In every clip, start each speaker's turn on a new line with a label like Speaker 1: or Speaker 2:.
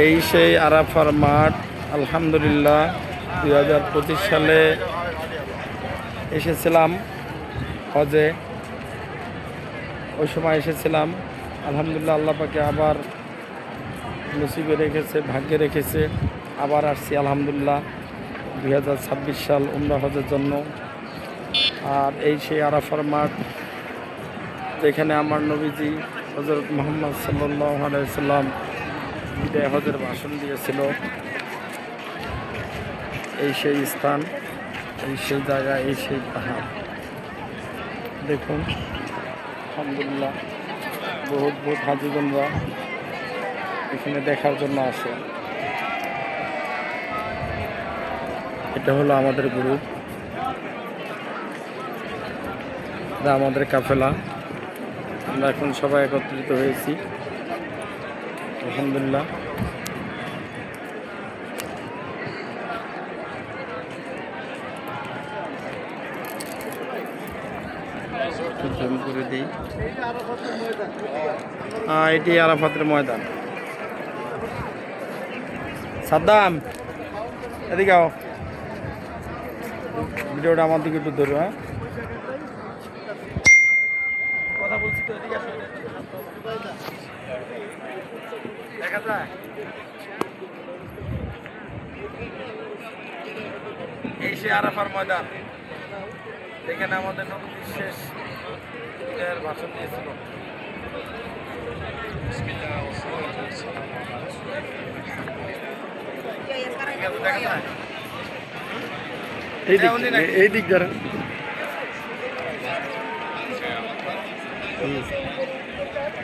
Speaker 1: এই সেই আরাফার মাঠ। আলহামদুলিল্লাহ 2025 সালে এসেছিলাম হজে, ওই সময় এসেছিলাম। আলহামদুলিল্লাহ আল্লাহ পাকে আবার নসিবে রেখেছে, ভাগ্যে রেখেছে, আবার আসছি আলহামদুলিল্লাহ 2026 সাল উমরা হজের জন্য। আর এই সেই আরাফার মাঠ যেখানে আমার নবীজি হযরত মুহাম্মদ সাল্লাল্লাহু আলাইহি সাল্লাম বিদায় হজের ভাষণ দিয়েছিল। এই সেই স্থান, এই সেই জায়গা, এই সেই পাহাড়। দেখুন আলহামদুলিল্লাহ বহুত বহুত হাজিগণরা এখানে দেখার জন্য আসে। এটা হলো আমাদের গ্রুপ, আমাদের কাফেলা। আমরা এখন সবাই একত্রিত হয়েছি আলহামদুলিল্লাহ। জুম করে দিই। এটি আরাফাতের ময়দান। সাদ্দাম এদিকে আও, ভিডিওটা আমার দিকে একটু ধরো। হ্যাঁ, কথা বলছি তো, এদিকে আসো। দেখা যায় এই সে আরাফার ময়দান, এখানে আমাদের নতুন শেষ ভাষণ দিয়েছিল। এই দিক ধরেন।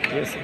Speaker 1: ঠিক আছে।